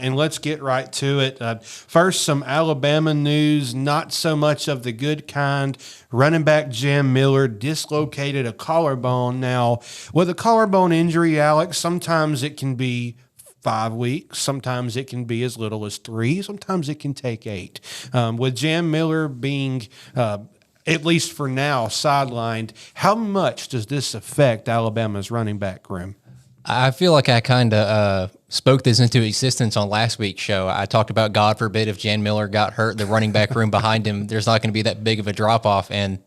And let's get right to it. First, some Alabama news, not so much of the good kind. Running back Jam Miller dislocated a collarbone. Now, with a collarbone injury, Alex, sometimes it can be 5 weeks. Sometimes it can be as little as 3. Sometimes it can take 8. With Jam Miller being, at least for now, sidelined, how much does this affect Alabama's running back room? I feel like I kind of spoke this into existence on last week's show. I talked about, God forbid, if Jan Miller got hurt, the running back room behind him, there's not going to be that big of a drop-off. And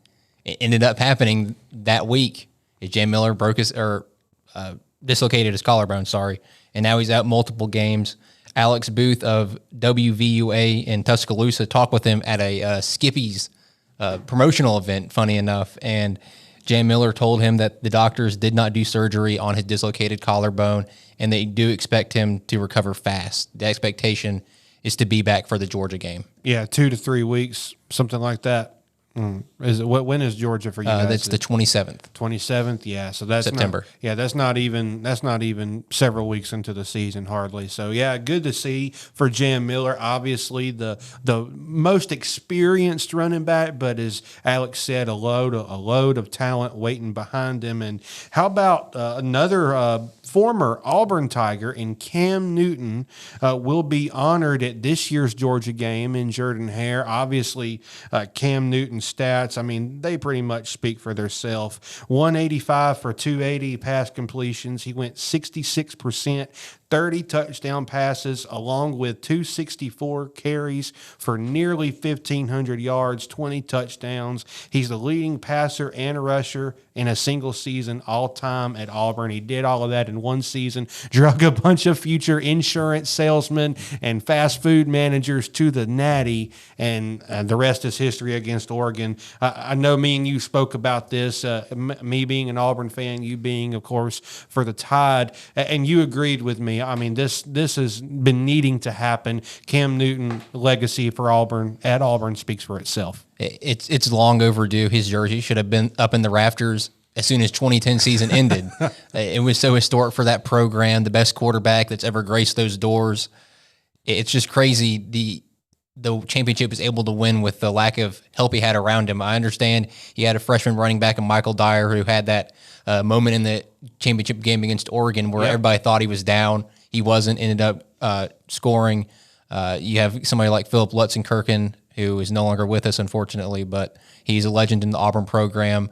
it ended up happening that week. Jan Miller dislocated his collarbone, and now he's out multiple games. Alex Booth of WVUA in Tuscaloosa talked with him at a Skippy's promotional event, funny enough, and Jam Miller told him that the doctors did not do surgery on his dislocated collarbone, and they do expect him to recover fast. The expectation is to be back for the Georgia game. Yeah, 2 to 3 weeks, something like that. Is it when is Georgia for you guys? That's the 27th. 27th, yeah. So that's September. That's not even several weeks into the season hardly. So yeah, good to see for Jam Miller. Obviously the most experienced running back, but as Alex said, a load of talent waiting behind him. And how about another former Auburn Tiger in Cam Newton will be honored at this year's Georgia game in Jordan-Hare. Obviously, Cam Newton's stats, I mean, they pretty much speak for themselves. 185 for 280 pass completions. He went 66%, 30 touchdown passes, along with 264 carries for nearly 1,500 yards, 20 touchdowns. He's the leading passer and rusher in a single season all time at Auburn. He did all of that in one season, drug a bunch of future insurance salesmen and fast food managers to the Natty, and the rest is history against Oregon. I know me and you spoke about this, me being an Auburn fan, you being, of course, for the Tide, and you agreed with me. I mean, this has been needing to happen. Cam Newton legacy for Auburn at Auburn speaks for itself. It's long overdue. His jersey should have been up in the rafters as soon as 2010 season ended. It was so historic for that program, the best quarterback that's ever graced those doors. It's just crazy the championship was able to win with the lack of help he had around him. I understand he had a freshman running back in Michael Dyer who had that moment in the championship game against Oregon where everybody thought he was down. He wasn't, ended up scoring. You have somebody like Philip Lutzenkirchen, who is no longer with us, unfortunately, but he's a legend in the Auburn program.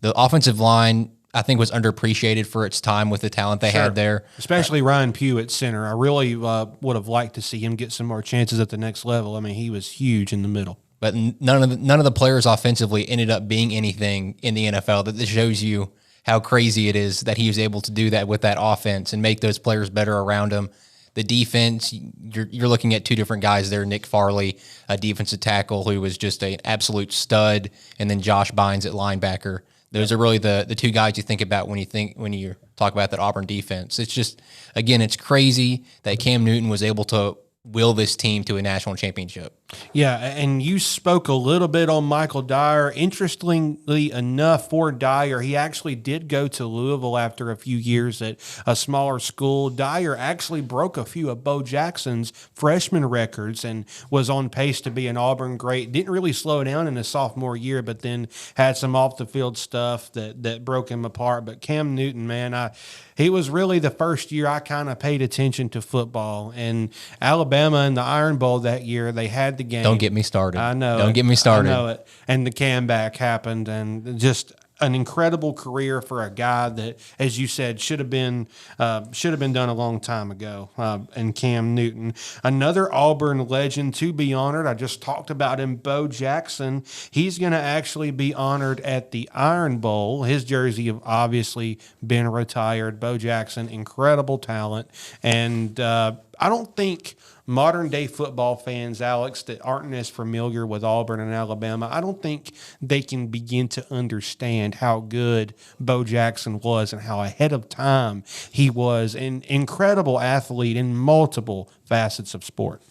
The offensive line, I think, was underappreciated for its time with the talent they had there. Especially Ryan Pugh at center. I really would have liked to see him get some more chances at the next level. I mean, he was huge in the middle. But none of the players offensively ended up being anything in the NFL. That shows you how crazy it is that he was able to do that with that offense and make those players better around him. The defense, you're looking at two different guys there. Nick Farley, a defensive tackle who was just an absolute stud, and then Josh Bynes at linebacker. Those are really the two guys you think about when you talk about that Auburn defense. It's just, again, it's crazy that Cam Newton was able to will this team to a national championship. Yeah, and you spoke a little bit on Michael Dyer. Interestingly enough, for Dyer, he actually did go to Louisville after a few years at a smaller school. Dyer actually broke a few of Bo Jackson's freshman records and was on pace to be an Auburn great. Didn't really slow down in his sophomore year, but then had some off-the-field stuff that broke him apart. But Cam Newton, man, he was really the first year I kind of paid attention to football. And Alabama in the Iron Bowl that year, they had the game. Don't get me started. I know. Don't get me started. I know it. And the comeback happened, and just an incredible career for a guy that, as you said, should have been done a long time ago. And Cam Newton, another Auburn legend to be honored. I just talked about him, Bo Jackson. He's going to actually be honored at the Iron Bowl. His jersey have obviously been retired. Bo Jackson, incredible talent, and I don't think modern-day football fans, Alex, that aren't as familiar with Auburn and Alabama, I don't think they can begin to understand how good Bo Jackson was and how ahead of time he was, an incredible athlete in multiple facets of sport.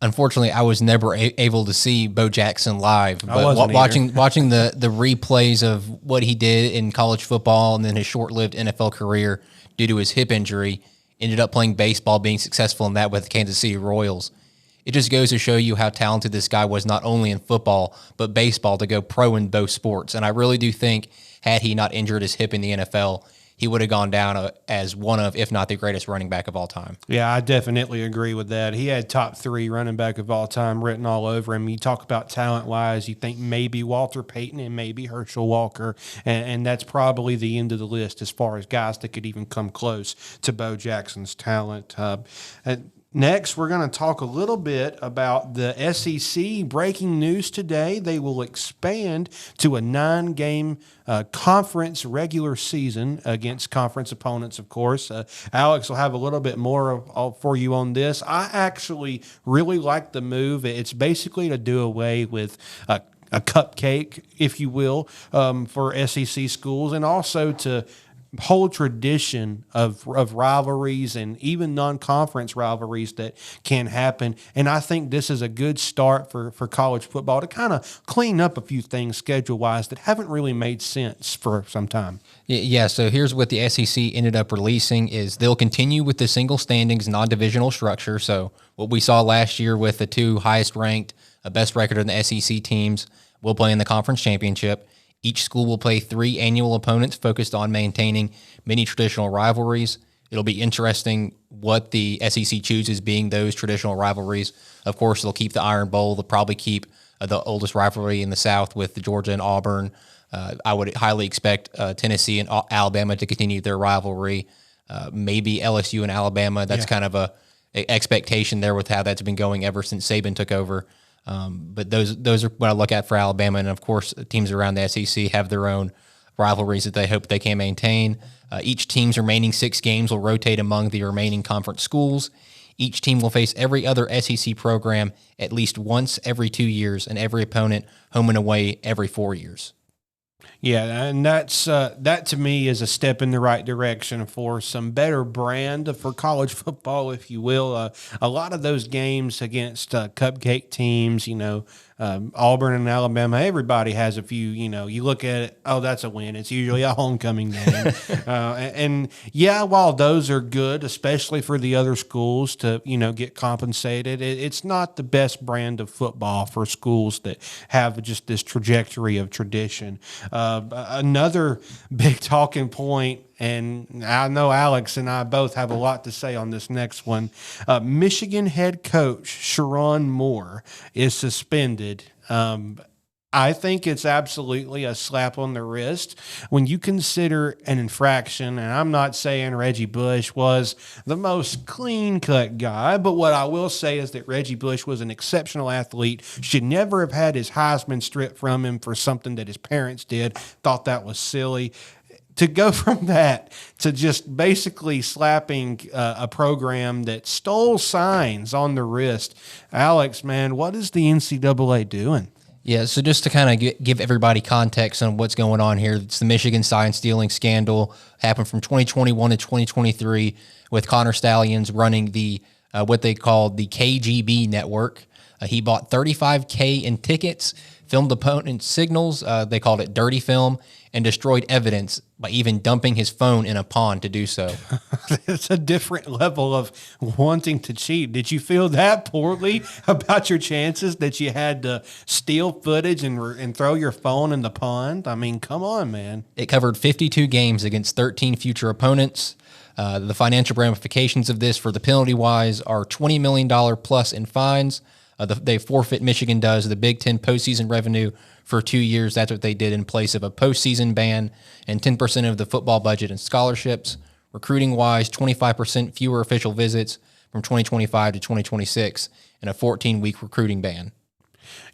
Unfortunately, I was never able to see Bo Jackson live. But watching the replays of what he did in college football and then his short-lived NFL career due to his hip injury, ended up playing baseball, being successful in that with the Kansas City Royals. It just goes to show you how talented this guy was, not only in football, but baseball, to go pro in both sports. And I really do think, had he not injured his hip in the NFL, he would have gone down as one of, if not the greatest running back of all time. Yeah, I definitely agree with that. He had top 3 running back of all time written all over him. You talk about talent-wise, you think maybe Walter Payton and maybe Herschel Walker, and that's probably the end of the list as far as guys that could even come close to Bo Jackson's talent. Next, we're going to talk a little bit about the SEC. Breaking news today, they will expand to a 9-game conference regular season against conference opponents, of course. Alex will have a little bit more for you on this. I actually really like the move. It's basically to do away with a cupcake, if you will, for SEC schools, and also to whole tradition of rivalries and even non-conference rivalries that can happen. And I think this is a good start for college football to kind of clean up a few things schedule-wise that haven't really made sense for some time. Yeah, so here's what the SEC ended up releasing is they'll continue with the single standings non-divisional structure. So what we saw last year with the 2 highest-ranked, best record in the SEC teams will play in the conference championship. Each school will play 3 annual opponents focused on maintaining many traditional rivalries. It'll be interesting what the SEC chooses being those traditional rivalries. Of course, they'll keep the Iron Bowl. They'll probably keep the oldest rivalry in the South with the Georgia and Auburn. I would highly expect Tennessee and Alabama to continue their rivalry. Maybe LSU and Alabama. That's kind of a expectation there with how that's been going ever since Saban took over. But those are what I look at for Alabama, and of course, teams around the SEC have their own rivalries that they hope they can maintain. Each team's remaining 6 games will rotate among the remaining conference schools. Each team will face every other SEC program at least once every 2 years, and every opponent home and away every 4 years. Yeah, and that's that to me is a step in the right direction for some better brand for college football, if you will. A lot of those games against cupcake teams, Auburn and Alabama, everybody has a few, you look at it, oh, that's a win. It's usually a homecoming game. and yeah, while those are good, especially for the other schools to, get compensated, it's not the best brand of football for schools that have just this trajectory of tradition. Another big talking point, and I know Alex and I both have a lot to say on this next one. Michigan head coach Sharon Moore is suspended. I think it's absolutely a slap on the wrist when you consider an infraction, and I'm not saying Reggie Bush was the most clean-cut guy, but what I will say is that Reggie Bush was an exceptional athlete, should never have had his Heisman stripped from him for something that his parents did, thought that was silly. To go from that to just basically slapping a program that stole signs on the wrist, Alex, man, what is the NCAA doing? Yeah, so just to kind of give everybody context on what's going on here, it's the Michigan sign stealing scandal happened from 2021 to 2023 with Connor Stallions running the what they called the KGB network. He bought $35K in tickets, filmed opponent signals, they called it dirty film, and destroyed evidence by even dumping his phone in a pond to do so. It's a different level of wanting to cheat. Did you feel that poorly about your chances that you had to steal footage and throw your phone in the pond? I mean, come on, man. It covered 52 games against 13 future opponents. The financial ramifications of this for the penalty-wise are $20 million plus in fines. They forfeit, Michigan does, the Big Ten postseason revenue for 2 years. That's what they did in place of a postseason ban, and 10% of the football budget and scholarships. Recruiting-wise, 25% fewer official visits from 2025 to 2026, and a 14-week recruiting ban.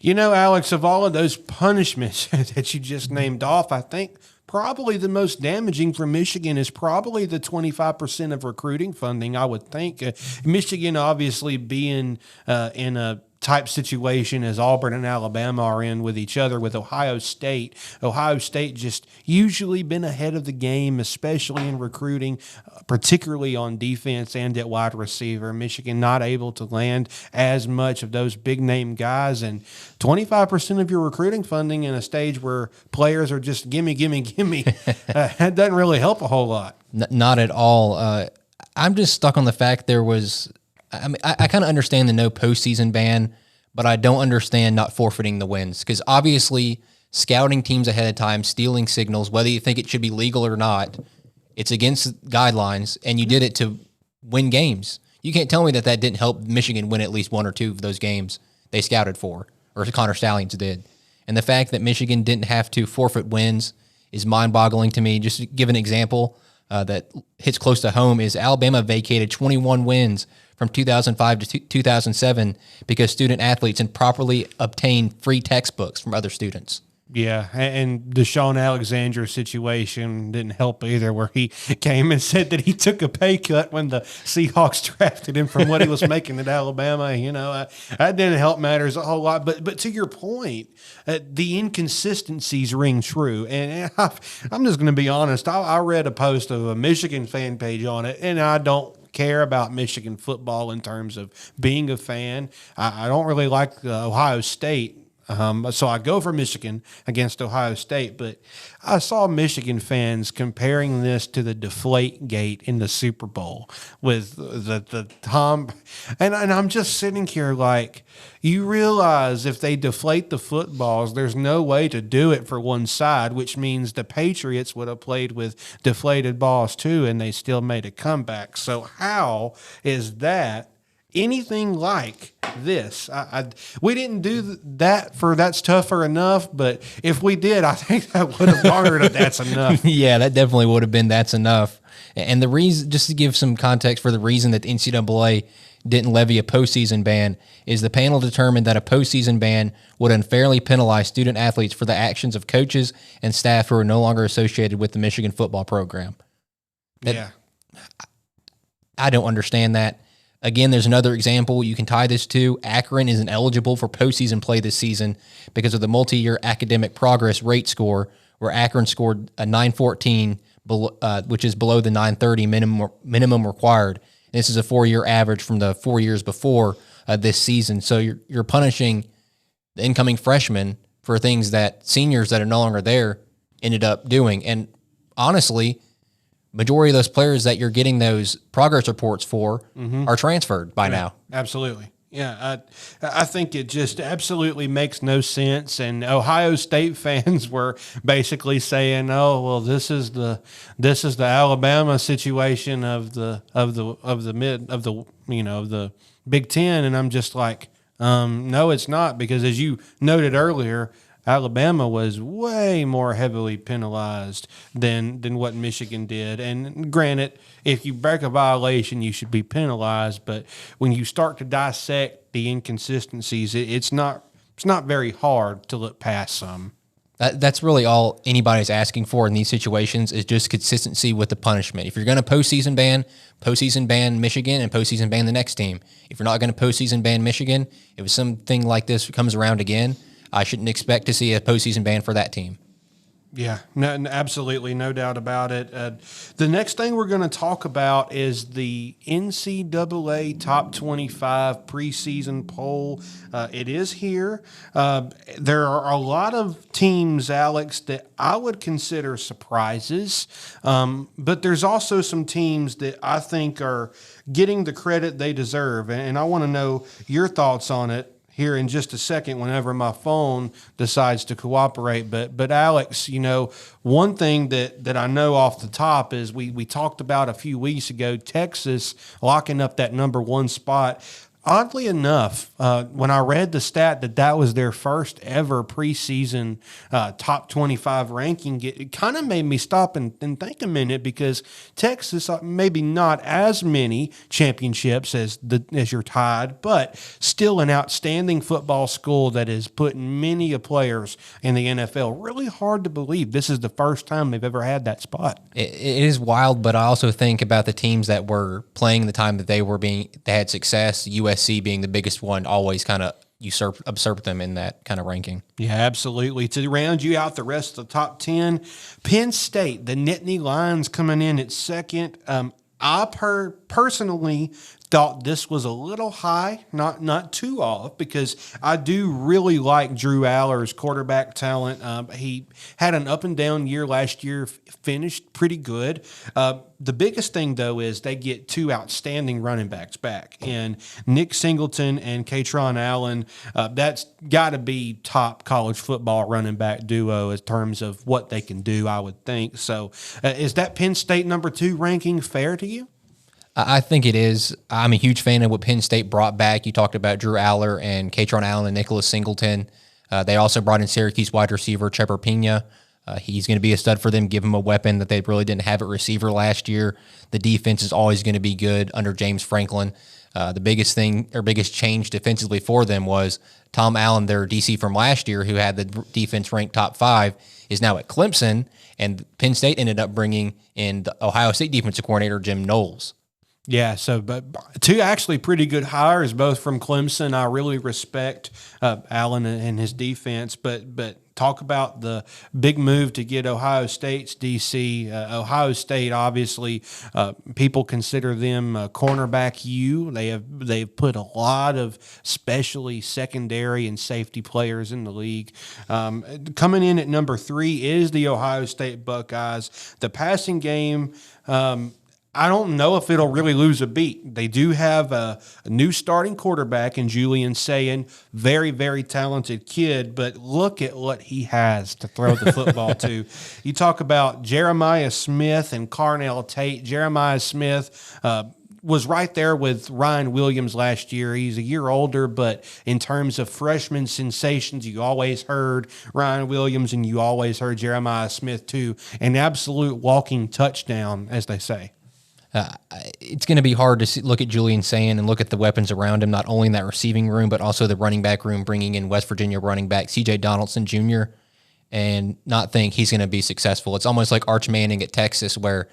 Alex, of all of those punishments that you just named off, I think probably the most damaging for Michigan is probably the 25% of recruiting funding, I would think. Michigan obviously being in a type situation as Auburn and Alabama are in with each other with Ohio State. Ohio State just usually been ahead of the game, especially in recruiting, particularly on defense and at wide receiver. Michigan not able to land as much of those big-name guys, and 25% of your recruiting funding in a stage where players are just gimme, that doesn't really help a whole lot. Not at all. I'm just stuck on the fact there was. I mean, I kind of understand the no postseason ban, but I don't understand not forfeiting the wins, because obviously scouting teams ahead of time, stealing signals, whether you think it should be legal or not, it's against guidelines, and you did it to win games. You can't tell me that didn't help Michigan win at least one or two of those games they scouted for, or Connor Stallions did. And the fact that Michigan didn't have to forfeit wins is mind-boggling to me. Just to give an example that hits close to home is Alabama vacated 21 wins from 2005 to 2007 because student athletes improperly obtained free textbooks from other students. Yeah, and the Sean Alexander situation didn't help either, where he came and said that he took a pay cut when the Seahawks drafted him from what he was making at Alabama. That didn't help matters a whole lot. But to your point, the inconsistencies ring true. And I'm just going to be honest. I read a post of a Michigan fan page on it, and I don't care about Michigan football in terms of being a fan. I don't really like Ohio State. So I go for Michigan against Ohio State, but I saw Michigan fans comparing this to the Deflate Gate in the Super Bowl with the Tom, and I'm just sitting here like, you realize if they deflate the footballs, there's no way to do it for one side, which means the Patriots would have played with deflated balls too, and they still made a comeback. So how is that anything like this? We didn't do that for That's Tougher Enough, but if we did, I think that would have garnered a That's Enough. Yeah, that definitely would have been That's Enough. And the reason, just to give some context for the reason that the NCAA didn't levy a postseason ban, is the panel determined that a postseason ban would unfairly penalize student athletes for the actions of coaches and staff who are no longer associated with the Michigan football program. I don't understand that. Again, there's another example you can tie this to. Akron isn't eligible for postseason play this season because of the multi-year academic progress rate score, where Akron scored a 914, which is below the 930 minimum required. And this is a 4-year average from the 4 years before this season. So you're punishing the incoming freshmen for things that seniors that are no longer there ended up doing. And honestly, majority of those players that you're getting those progress reports for are transferred by now. Absolutely. Yeah, I think it just absolutely makes no sense. And Ohio State fans were basically saying, "Oh, well, this is the Alabama situation of the Big Ten," and I'm just like, no, it's not, because as you noted earlier, Alabama was way more heavily penalized than what Michigan did. And granted, if you break a violation, you should be penalized. But when you start to dissect the inconsistencies, it's not very hard to look past some. That's really all anybody's asking for in these situations, is just consistency with the punishment. If you're going to postseason ban Michigan and postseason ban the next team. If you're not going to postseason ban Michigan, if something like this comes around again, I shouldn't expect to see a postseason ban for that team. Yeah, no, absolutely, no doubt about it. The next thing we're going to talk about is the NCAA Top 25 preseason poll. It is here. There are a lot of teams, Alex, that I would consider surprises, but there's also some teams that I think are getting the credit they deserve, and I want to know your thoughts on it here in just a second whenever my phone decides to cooperate. But Alex, one thing that I know off the top is we talked about a few weeks ago, Texas locking up that number 1 spot. Oddly enough, when I read the stat that was their first ever preseason top 25 ranking, it kind of made me stop and think a minute, because Texas, maybe not as many championships as your Tide, but still an outstanding football school that has put many players in the NFL. Really hard to believe this is the first time they've ever had that spot. It is wild, but I also think about the teams that were playing the time that they had success. USC being the biggest one always kind of usurped them in that kind of ranking. Yeah, absolutely. To round you out the rest of the top 10, Penn State, the Nittany Lions coming in at second. I personally thought this was a little high, not too off, because I do really like Drew Aller's quarterback talent. He had an up and down year last year, finished pretty good. The biggest thing, though, is they get two outstanding running backs back, and Nick Singleton and Katron Allen. That's got to be top college football running back duo in terms of what they can do, I would think. So is that Penn State number 2 ranking fair to you? I think it is. I'm a huge fan of what Penn State brought back. You talked about Drew Aller and Katron Allen and Nicholas Singleton. They also brought in Syracuse wide receiver Trevor Pena. He's going to be a stud for them, give them a weapon that they really didn't have at receiver last year. The defense is always going to be good under James Franklin. The biggest thing or biggest change defensively for them was Tom Allen, their DC from last year, who had the defense ranked top 5, is now at Clemson, and Penn State ended up bringing in the Ohio State defensive coordinator Jim Knowles. Yeah, so but two actually pretty good hires, both from Clemson. I really respect Allen and his defense, but talk about the big move to get Ohio State's DC. Ohio State, obviously, people consider them cornerback U. They've put a lot of especially secondary and safety players in the league. Coming in at number 3 is the Ohio State Buckeyes. The passing game. I don't know if it'll really lose a beat. They do have a new starting quarterback in Julian Sayin, very, very talented kid, but look at what he has to throw the football to. You talk about Jeremiah Smith and Carnell Tate. Jeremiah Smith was right there with Ryan Williams last year. He's a year older, but in terms of freshman sensations, you always heard Ryan Williams and you always heard Jeremiah Smith too. An absolute walking touchdown, as they say. It's going to be hard to look at Julian Sayin and look at the weapons around him, not only in that receiving room, but also the running back room, bringing in West Virginia running back C.J. Donaldson Jr., and not think he's going to be successful. It's almost like Arch Manning at Texas, where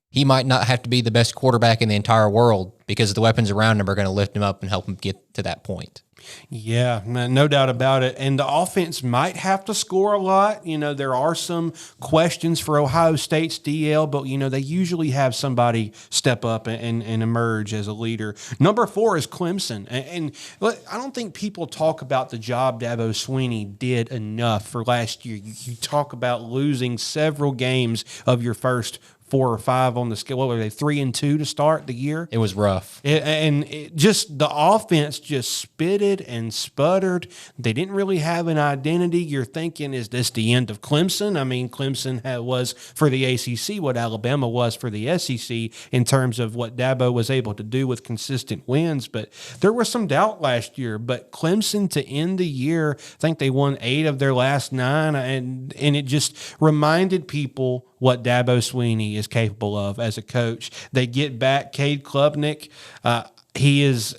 he might not have to be the best quarterback in the entire world because the weapons around him are going to lift him up and help him get to that point. Yeah, no doubt about it. And the offense might have to score a lot. You know, there are some questions for Ohio State's DL, but, you know, they usually have somebody step up and emerge as a leader. Number 4 is Clemson. And I don't think people talk about the job Dabo Swinney did enough for last year. You talk about losing several games of your first 4 or 5 on the scale. What were they, 3-2 to start the year? It was rough. Just the offense just spitted and sputtered. They didn't really have an identity. You're thinking, is this the end of Clemson? I mean, Clemson was for the ACC what Alabama was for the SEC in terms of what Dabo was able to do with consistent wins. But there was some doubt last year. But Clemson to end the year, I think they won 8 of their last 9, and it just reminded people what Dabo Swinney is capable of as a coach. They get back Cade Klubnik. He is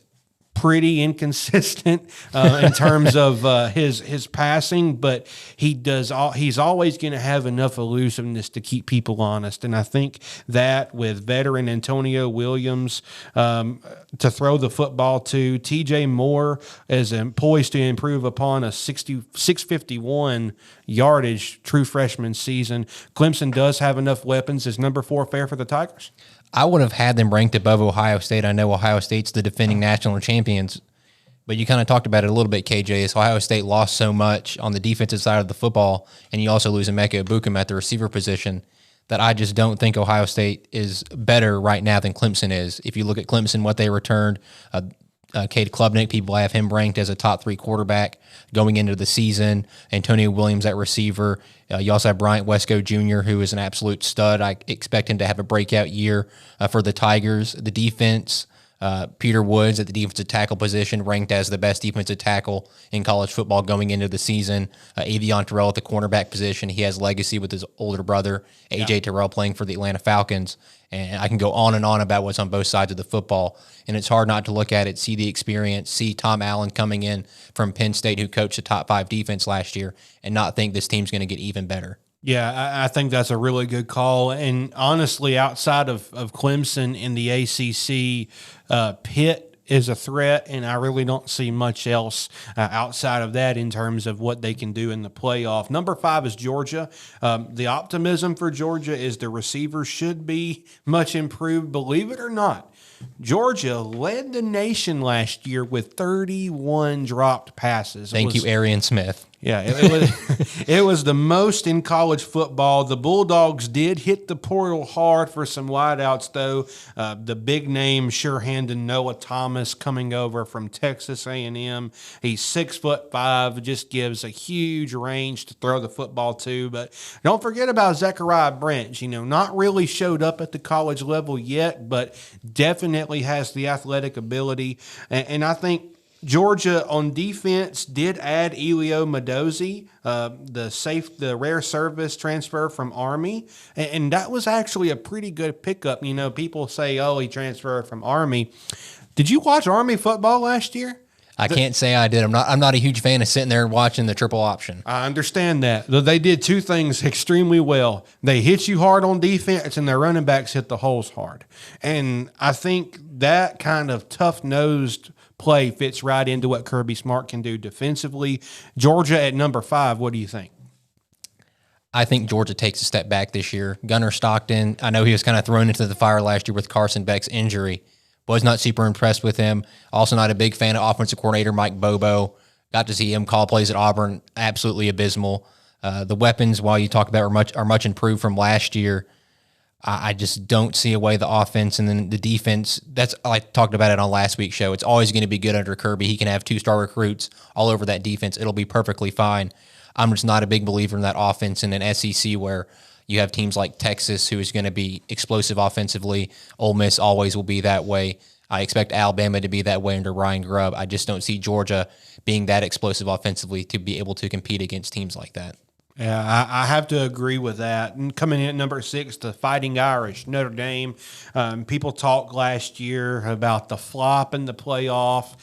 pretty inconsistent in terms of his passing, but he's always going to have enough elusiveness to keep people honest. And I think that with veteran Antonio Williams to throw the football to, TJ Moore is poised to improve upon a 651 yardage true freshman season. Clemson does have enough weapons. Is number 4 fair for the Tigers? I would have had them ranked above Ohio State. I know Ohio State's the defending national champions, but you kind of talked about it a little bit, KJ, is Ohio State lost so much on the defensive side of the football, and you also lose Emeka Egbuka at the receiver position, that I just don't think Ohio State is better right now than Clemson is. If you look at Clemson, what they returned, Cade Klubnik, people have him ranked as a top 3 quarterback going into the season. Antonio Williams at receiver. You also have Bryant Wesco Jr., who is an absolute stud. I expect him to have a breakout year for the Tigers. The defense, Peter Woods at the defensive tackle position, ranked as the best defensive tackle in college football going into the season. Avion Terrell at the cornerback position. He has legacy with his older brother, A.J. Terrell, playing for the Atlanta Falcons. And I can go on and on about what's on both sides of the football. And it's hard not to look at it, see the experience, see Tom Allen coming in from Penn State, who coached the top 5 defense last year, and not think this team's going to get even better. Yeah, I think that's a really good call. And honestly, outside of Clemson in the ACC, Pitt is a threat, and I really don't see much else outside of that in terms of what they can do in the playoff. Number 5 is Georgia. The optimism for Georgia is the receivers should be much improved. Believe it or not, Georgia led the nation last year with 31 dropped passes. Thank you, Arian Smith. Yeah, it was it was the most in college football. The Bulldogs did hit the portal hard for some wideouts, though. The big name, sure-handed Noah Thomas coming over from Texas A&M. He's 6'5", just gives a huge range to throw the football to. But don't forget about Zechariah Branch. Not really showed up at the college level yet, but definitely has the athletic ability. And I think Georgia on defense did add Elio Mendoza, the rare service transfer from Army, and that was actually a pretty good pickup. People say, "Oh, he transferred from Army." Did you watch Army football last year? I can't say I did. I'm not a huge fan of sitting there and watching the triple option. I understand that. They did two things extremely well. They hit you hard on defense, and their running backs hit the holes hard. And I think that kind of tough-nosed play fits right into what Kirby Smart can do defensively. Georgia at number 5, what do you think? I think Georgia takes a step back this year. Gunnar Stockton, I know he was kind of thrown into the fire last year with Carson Beck's injury. Was not super impressed with him. Also not a big fan of offensive coordinator Mike Bobo. Got to see him call plays at Auburn. Absolutely abysmal. The weapons, while you talk about, are much improved from last year. I just don't see a way the offense and then the defense, that's I talked about it on last week's show. It's always going to be good under Kirby. He can have 2-star recruits all over that defense. It'll be perfectly fine. I'm just not a big believer in that offense in an SEC where you have teams like Texas who is going to be explosive offensively. Ole Miss always will be that way. I expect Alabama to be that way under Ryan Grubb. I just don't see Georgia being that explosive offensively to be able to compete against teams like that. Yeah, I have to agree with that. And coming in at number 6, the Fighting Irish, Notre Dame. People talked last year about the flop in the playoff.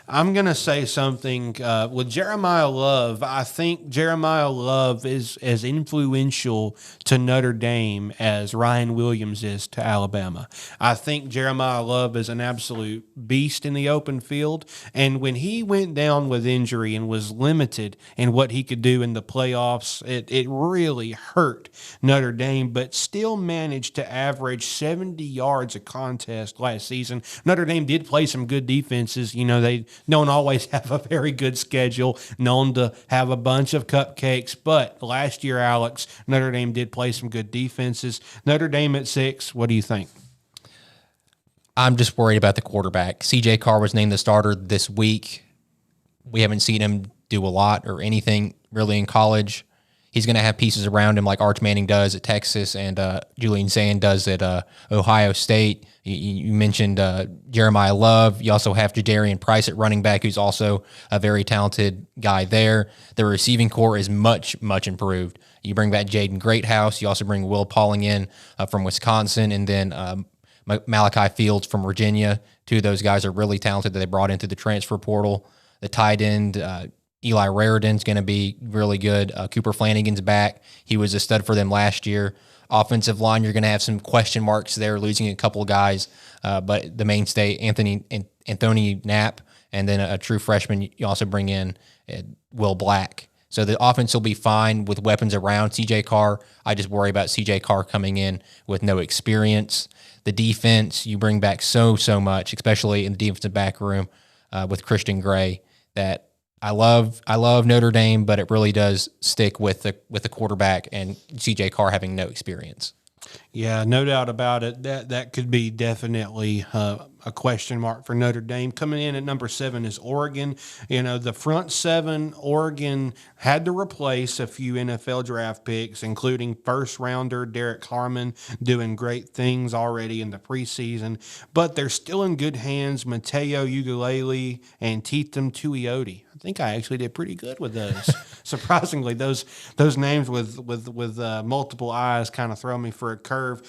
I'm going to say something with Jeremiah Love. I think Jeremiah Love is as influential to Notre Dame as Ryan Williams is to Alabama. I think Jeremiah Love is an absolute beast in the open field. And when he went down with injury and was limited in what he could do in the playoffs, it really hurt Notre Dame, but still managed to average 70 yards a contest last season. Notre Dame did play some good defenses. They don't always have a very good schedule, known to have a bunch of cupcakes. But last year, Alex, Notre Dame did play some good defenses. Notre Dame at 6, what do you think? I'm just worried about the quarterback. C.J. Carr was named the starter this week. We haven't seen him do a lot or anything really in college. He's going to have pieces around him like Arch Manning does at Texas and Julian Zand does at Ohio State. You mentioned Jeremiah Love. You also have Jadarian Price at running back, who's also a very talented guy there. The receiving core is much, much improved. You bring back Jaden Greathouse. You also bring Will Pauling in from Wisconsin, and then Malachi Fields from Virginia. Two of those guys are really talented that they brought into the transfer portal. The tight end, Eli Raridan's going to be really good. Cooper Flanagan's back. He was a stud for them last year. Offensive line, you're going to have some question marks there, losing a couple of guys. But the mainstay, Anthony Knapp, and then a true freshman, you also bring in Will Black. So the offense will be fine with weapons around C.J. Carr. I just worry about C.J. Carr coming in with no experience. The defense, you bring back so much, especially in the defensive back room with Christian Gray, that I love Notre Dame, but it really does stick with the quarterback and C.J. Carr having no experience. Yeah, no doubt about it. That could be definitely a question mark for Notre Dame. Coming in at number 7 is Oregon. The front 7, Oregon had to replace a few NFL draft picks, including first-rounder Derek Harmon, doing great things already in the preseason. But they're still in good hands. Mateo Ugalele and Teetham Tuioti. I think I actually did pretty good with those. Surprisingly, those names with multiple I's kind of throw me for a curve.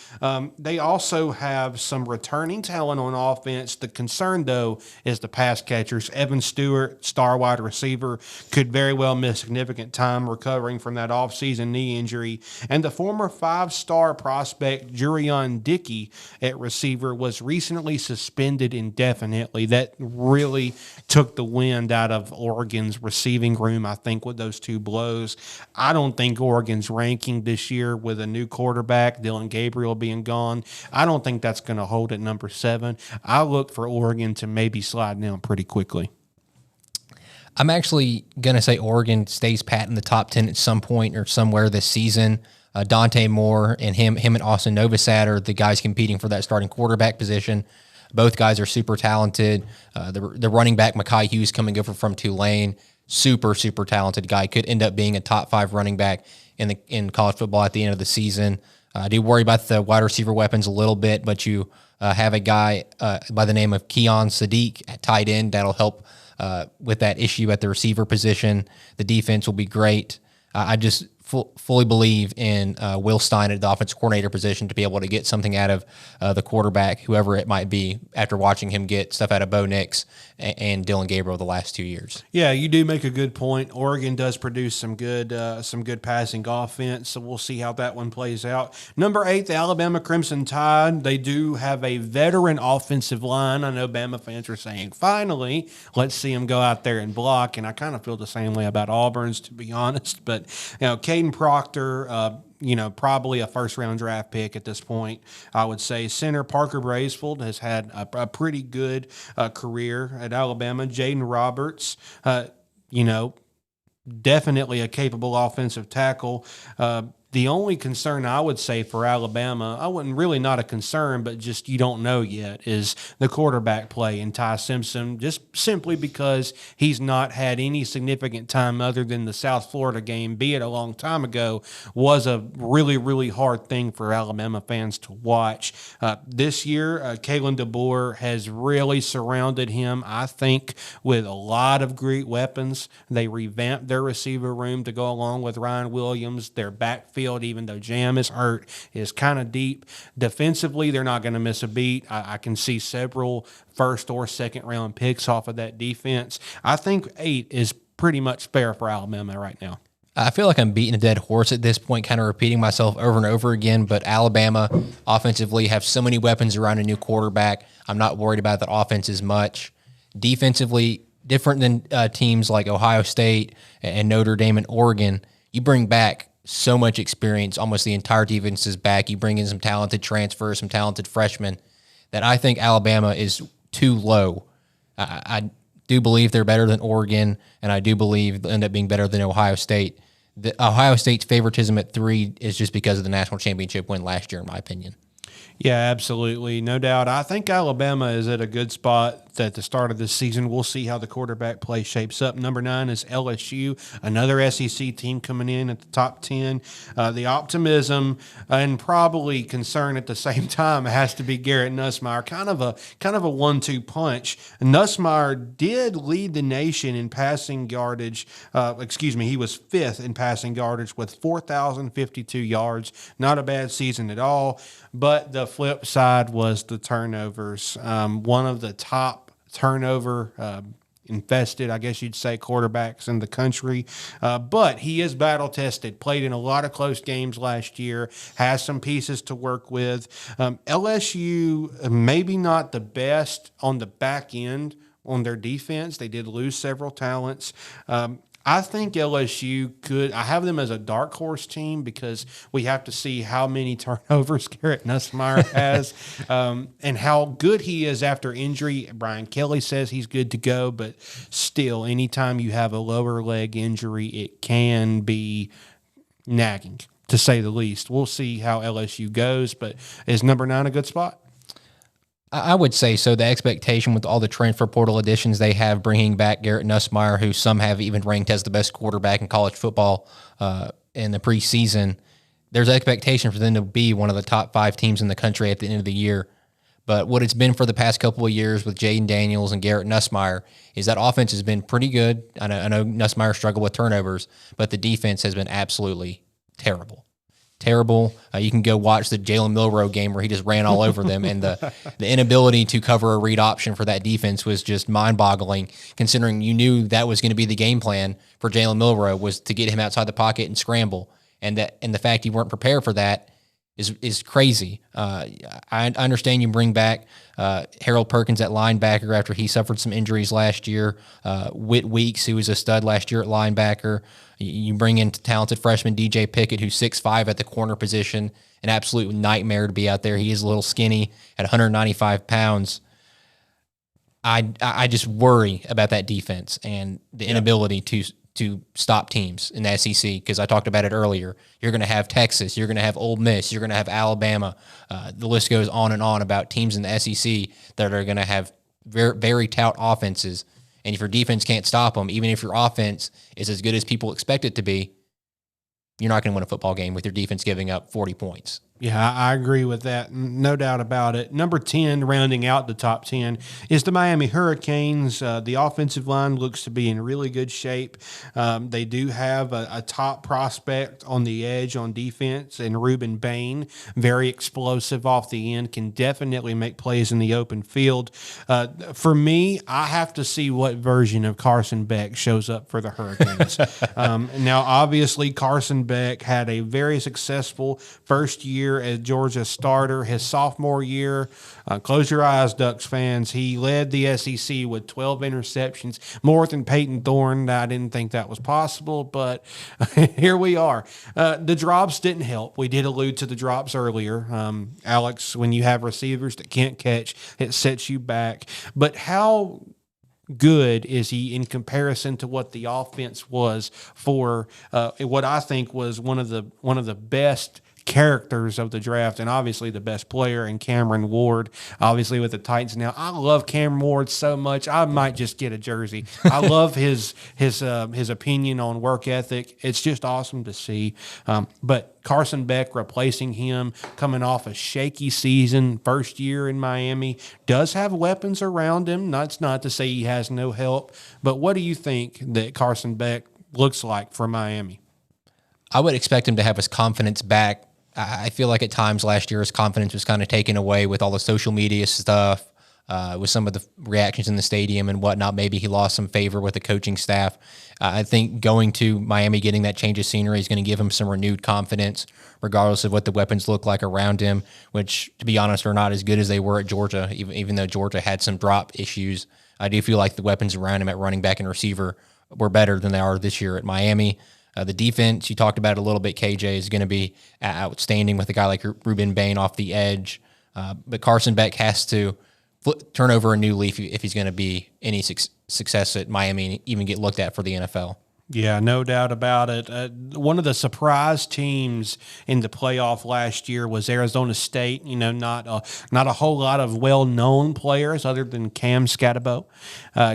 They also have some returning talent on offense. The concern, though, is the pass catchers. Evan Stewart, star wide receiver, could very well miss significant time recovering from that offseason knee injury. And the former 5-star prospect, Jurion Dickey, at receiver, was recently suspended indefinitely. That really took the wind out of Oregon's receiving room, I think, with those two blows. I don't think Oregon's ranking this year with a new quarterback, Dylan Gabriel, being gone. I don't think that's going to hold at number 7. I look for Oregon to maybe slide down pretty quickly. I'm actually going to say Oregon stays pat in the top 10 at some point or somewhere this season. Dante Moore and him and Austin Novosad are the guys competing for that starting quarterback position. Both guys are super talented. The running back, Mekhi Hughes, coming over from Tulane, super talented guy. Could end up being a top 5 running back in college football at the end of the season. I do worry about the wide receiver weapons a little bit, but you have a guy by the name of Keon Sadiq at tight end that'll help with that issue at the receiver position. The defense will be great. I just fully believe in Will Stein at the offensive coordinator position to be able to get something out of the quarterback, whoever it might be, after watching him get stuff out of Bo Nix and Dylan Gabriel the last 2 years. Yeah, you do make a good point. Oregon does produce some good passing offense, so we'll see how that one plays out. Number 8, the Alabama Crimson Tide. They do have a veteran offensive line. I know Bama fans are saying, finally, let's see them go out there and block, and I kind of feel the same way about Auburn's, to be honest. But, Caden Proctor, probably a first-round draft pick at this point, I would say. Center Parker Bracefield has had a pretty good career at Alabama. Jaden Roberts, definitely a capable offensive tackle. The only concern I would say for Alabama, I wouldn't really not a concern, but just you don't know yet, is the quarterback play in Ty Simpson, just simply because he's not had any significant time other than the South Florida game, be it a long time ago, was a really, really hard thing for Alabama fans to watch. This year, Kalen DeBoer has really surrounded him, I think, with a lot of great weapons. They revamped their receiver room to go along with Ryan Williams. Their backfield, even though Jam is hurt, is kind of deep. Defensively, they're not going to miss a beat. I can see several first or second round picks off of that defense. I think 8 is pretty much fair for Alabama right now. I feel like I'm beating a dead horse at this point, kind of repeating myself over and over again, but Alabama offensively have so many weapons around a new quarterback. I'm not worried about that offense as much. Defensively, different than teams like Ohio State and Notre Dame and Oregon, you bring back so much experience. Almost the entire defense is back. You bring in some talented transfers, some talented freshmen, that I think Alabama is too low. I do believe they're better than Oregon, and I do believe they'll end up being better than Ohio State. The Ohio State's favoritism at 3 is just because of the national championship win last year, in my opinion. Yeah, absolutely. No doubt. I think Alabama is at a good spot at the start of this season. We'll see how the quarterback play shapes up. Number 9 is LSU, another SEC team coming in at the top 10. The optimism and probably concern at the same time has to be Garrett Nussmeier. Kind of a 1-2 punch. Nussmeier did lead the nation in passing yardage. He was 5th in passing yardage with 4,052 yards. Not a bad season at all. But the flip side was the turnovers. One of the top turnover infested, I guess you'd say, quarterbacks in the country. But he is battle-tested, played in a lot of close games last year, has some pieces to work with. LSU, maybe not the best on the back end on their defense. They did lose several talents. I think LSU could – I have them as a dark horse team because we have to see how many turnovers Garrett Nussmeier has and how good he is after injury. Brian Kelly says he's good to go, but still, anytime you have a lower leg injury, it can be nagging, to say the least. We'll see how LSU goes, but is number 9 a good spot? I would say so. The expectation with all the transfer portal additions they have, bringing back Garrett Nussmeier, who some have even ranked as the best quarterback in college football in the preseason, there's expectation for them to be one of the top 5 teams in the country at the end of the year. But what it's been for the past couple of years with Jaden Daniels and Garrett Nussmeier is that offense has been pretty good. I know Nussmeier struggled with turnovers, but the defense has been absolutely terrible. You can go watch the Jalen Milroe game where he just ran all over them, and the inability to cover a read option for that defense was just mind-boggling, considering you knew that was going to be the game plan for Jalen Milroe, was to get him outside the pocket and scramble, and the fact you weren't prepared for that is crazy. I understand you bring back Harold Perkins at linebacker after he suffered some injuries last year. Whit Weeks, who was a stud last year at linebacker. You bring in talented freshman DJ Pickett, who's 6'5" at the corner position, an absolute nightmare to be out there. He is a little skinny at 195 pounds. I just worry about that defense and the inability to stop teams in the SEC, because I talked about it earlier. You're going to have Texas, you're going to have Ole Miss, you're going to have Alabama. The list goes on and on about teams in the SEC that are going to have very, very tout offenses. And if your defense can't stop them, even if your offense is as good as people expect it to be, you're not going to win a football game with your defense giving up 40 points. Yeah, I agree with that. No doubt about it. Number 10, rounding out the top 10, is the Miami Hurricanes. The offensive line looks to be in really good shape. They do have a top prospect on the edge on defense, and Reuben Bain, very explosive off the end, can definitely make plays in the open field. For me, I have to see what version of Carson Beck shows up for the Hurricanes. Now, obviously, Carson Beck had a very successful first year as Georgia starter. His sophomore year, close your eyes, Ducks fans, he led the SEC with 12 interceptions, more than Peyton Thorne. I didn't think that was possible, but here we are. The drops didn't help. We did allude to the drops earlier. Alex, when you have receivers that can't catch, it sets you back. But how good is he in comparison to what the offense was for what I think was one of the best characters of the draft, and obviously the best player in Cameron Ward, obviously with the Titans now. I love Cameron Ward so much, I might just get a jersey. I love his opinion on work ethic. It's just awesome to see. But Carson Beck replacing him, coming off a shaky season, first year in Miami, does have weapons around him. That's not to say he has no help, but what do you think that Carson Beck looks like for Miami? I would expect him to have his confidence back. I feel like at times last year his confidence was kind of taken away with all the social media stuff, with some of the reactions in the stadium and whatnot. Maybe he lost some favor with the coaching staff. I think going to Miami, getting that change of scenery is going to give him some renewed confidence, regardless of what the weapons look like around him, which, to be honest, are not as good as they were at Georgia, even though Georgia had some drop issues. I do feel like the weapons around him at running back and receiver were better than they are this year at Miami. The defense, you talked about it a little bit, KJ, is going to be outstanding with a guy like Reuben Bain off the edge. But Carson Beck has to turn over a new leaf if he's going to be any success at Miami and even get looked at for the NFL. Yeah, no doubt about it. One of the surprise teams in the playoff last year was Arizona State. You know, not a whole lot of well-known players other than Cam Scatterbo.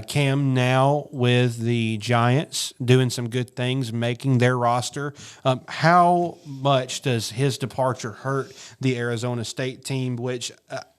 Cam now with the Giants doing some good things, making their roster. How much does his departure hurt the Arizona State team, which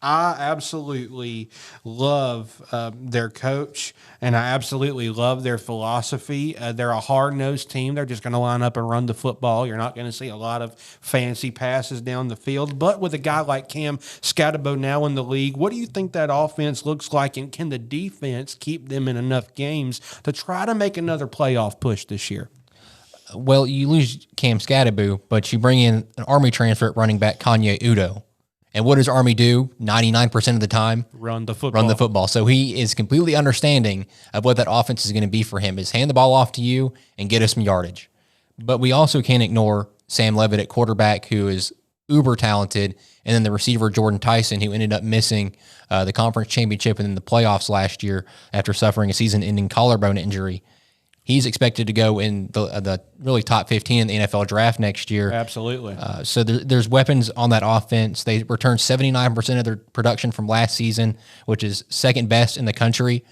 I absolutely love their coach, and I absolutely love their philosophy. They're a hard-nosed team. They're just going to line up and run the football. You're not going to see a lot of fancy passes down the field. But with a guy like Cam Scatterbo now in the league, what do you think that offense looks like, and can the defense keep them in enough games to try to make another playoff push this year? Well, you lose Cam Scatterbo, but you bring in an Army transfer at running back Kanye Udo. And what does Army do 99% of the time? Run the football. So he is completely understanding of what that offense is going to be for him, is hand the ball off to you and get us some yardage. But we also can't ignore Sam Levitt at quarterback, who is uber talented, and then the receiver Jordan Tyson, who ended up missing the conference championship and then the playoffs last year after suffering a season-ending collarbone injury. He's expected to go in the really top 15 in the NFL draft next year. Absolutely. So there's weapons on that offense. They returned 79% of their production from last season, which is second best in the country.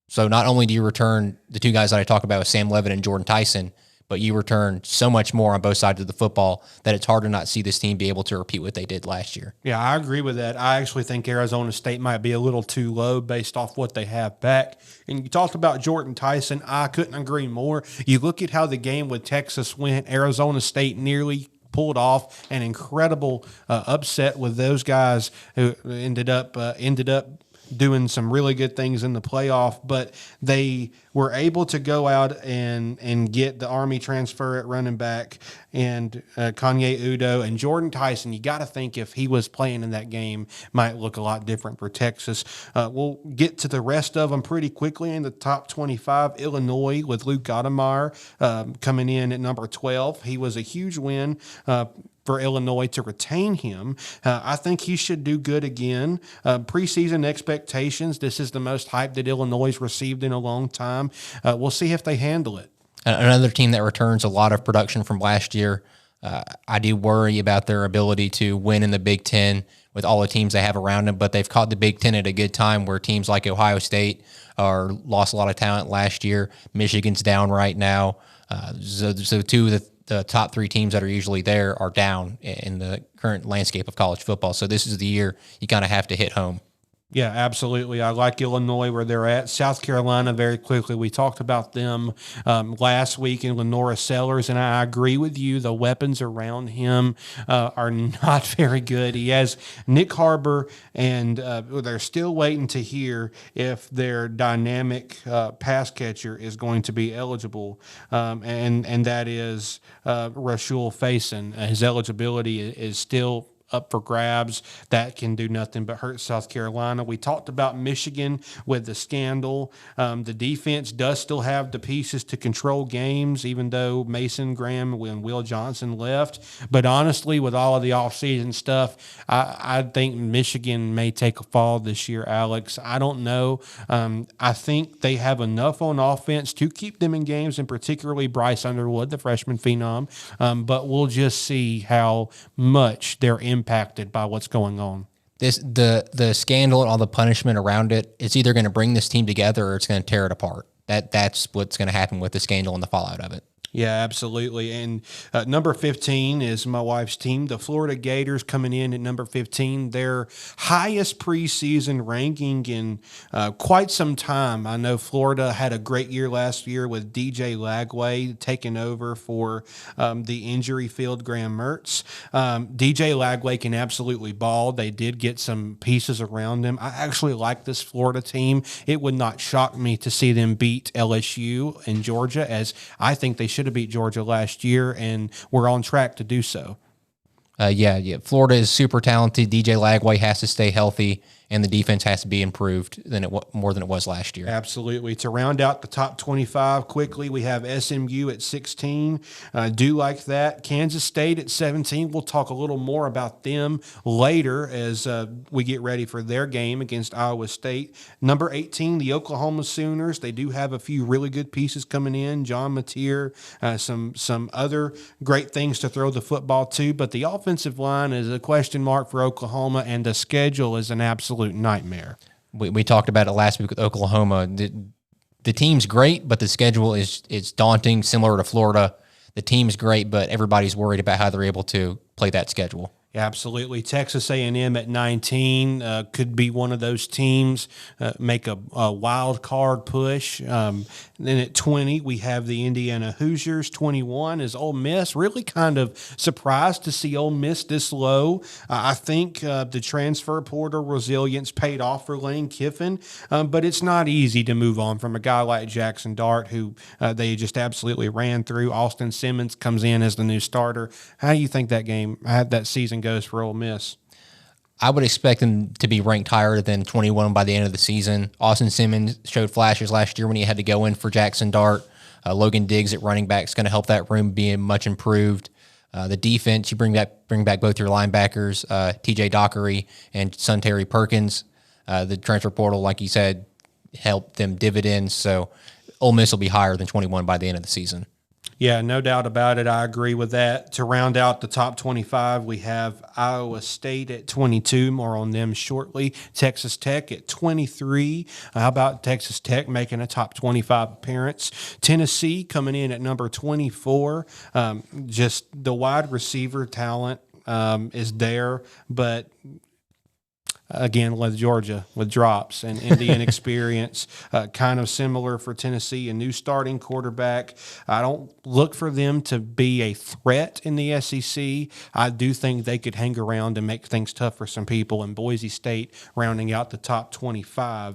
So not only do you return the two guys that I talk about with Sam Levitt and Jordan Tyson, but you return so much more on both sides of the football that it's hard to not see this team be able to repeat what they did last year. Yeah, I agree with that. I actually think Arizona State might be a little too low based off what they have back. And you talked about Jordan Tyson. I couldn't agree more. You look at how the game with Texas went. Arizona State nearly pulled off an incredible upset with those guys who ended up doing some really good things in the playoff, but they were able to go out and get the Army transfer at running back and Kanye Udo and Jordan Tyson. You got to think if he was playing in that game, might look a lot different for Texas. We'll get to the rest of them pretty quickly in the top 25. Illinois with Luke Godemeyer coming in at number 12. He was a huge win. for Illinois to retain him. I think he should do good again. Preseason expectations, this is the most hype that Illinois received in a long time. We'll see if they handle it. Another team that returns a lot of production from last year. I do worry about their ability to win in the Big Ten with all the teams they have around them, but they've caught the Big Ten at a good time where teams like Ohio State lost a lot of talent last year. Michigan's down right now. So two of the top three teams that are usually there are down in the current landscape of college football. So this is the year you kind of have to hit home. Yeah, absolutely. I like Illinois where they're at. South Carolina, very quickly, we talked about them last week in Lenora Sellers, and I agree with you. The weapons around him are not very good. He has Nick Harbor, and they're still waiting to hear if their dynamic pass catcher is going to be eligible, and that is Rashul Faison. His eligibility is still up for grabs. That can do nothing but hurt South Carolina. We talked about Michigan with the scandal. The defense does still have the pieces to control games, even though Mason Graham and Will Johnson left. But honestly, with all of the offseason stuff, I think Michigan may take a fall this year, Alex. I don't know. I think they have enough on offense to keep them in games, and particularly Bryce Underwood, the freshman phenom. But we'll just see how much they're impacted by what's going on. The scandal and all the punishment around it, it's either going to bring this team together or it's going to tear it apart. That's what's going to happen with the scandal and the fallout of it. Yeah, absolutely. And number 15 is my wife's team, the Florida Gators, coming in at number 15. Their highest preseason ranking in quite some time. I know Florida had a great year last year with DJ Lagway taking over for the injury-filled Graham Mertz. DJ Lagway can absolutely ball. They did get some pieces around him. I actually like this Florida team. It would not shock me to see them beat LSU and Georgia, as I think they should have beat Georgia last year, and we're on track to do so. Yeah. Florida is super talented. DJ Lagway has to stay healthy, and the defense has to be improved more than it was last year. Absolutely. To round out the top 25 quickly, we have SMU at 16. Do like that. Kansas State at 17. We'll talk a little more about them later as we get ready for their game against Iowa State. Number 18, the Oklahoma Sooners. They do have a few really good pieces coming in. John Mateer, some other great things to throw the football to, but the offensive line is a question mark for Oklahoma, and the schedule is an absolute nightmare. We talked about it last week with Oklahoma. The team's great, but the schedule is daunting, similar to Florida. The team's great, but everybody's worried about how they're able to play that schedule. Absolutely. Texas A&M at 19 could be one of those teams, make a wild card push. Then at 20, we have the Indiana Hoosiers. 21 is Ole Miss. Really kind of surprised to see Ole Miss this low. I think the transfer portal resilience paid off for Lane Kiffin, but it's not easy to move on from a guy like Jackson Dart, who they just absolutely ran through. Austin Simmons comes in as the new starter. How do you think that season goes for Ole Miss? I would expect them to be ranked higher than 21 by the end of the season. Austin Simmons showed flashes last year when he had to go in for Jackson Dart. Logan Diggs at running back is going to help that room be much improved. The defense, you bring back both your linebackers, TJ Dockery and Sunterry Perkins. The transfer portal, like you said, helped them dividends. So Ole Miss will be higher than 21 by the end of the season. Yeah, no doubt about it. I agree with that. To round out the top 25, we have Iowa State at 22. More on them shortly. Texas Tech at 23. How about Texas Tech making a top 25 appearance? Tennessee coming in at number 24. Just the wide receiver talent is there, but again, with Georgia, with drops and Indian experience, kind of similar for Tennessee, a new starting quarterback. I don't look for them to be a threat in the SEC. I do think they could hang around and make things tough for some people. And Boise State rounding out the top 25.